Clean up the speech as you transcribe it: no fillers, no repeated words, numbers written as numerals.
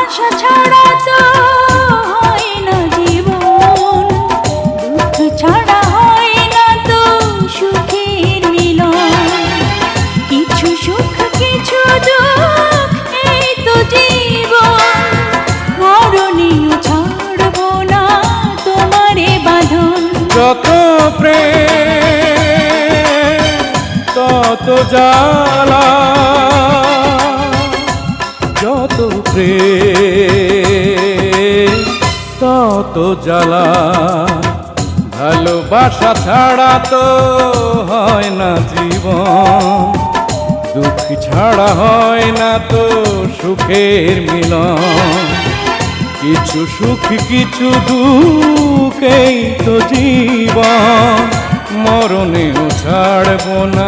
ভালোবাসা ছাড়া তো হয় না জীবন, দুঃখ ছাড়া হয় না তো সুখের মিলন। কিছু সুখ কিছু দুঃখ এই তো জীবন, মরণেও ছাড়বো না তোমারে বাঁধন। যত প্রেম তত জ্বালা, যত প্রেম তত জ্বালা। ভালোবাসা ছাড়া তো হয় না জীবন, দুঃখ ছাড়া হয় না তো সুখের মিলন। কিছু সুখ কিছু দুঃখ এই তো জীবন, মরণেও ছাড়ব না।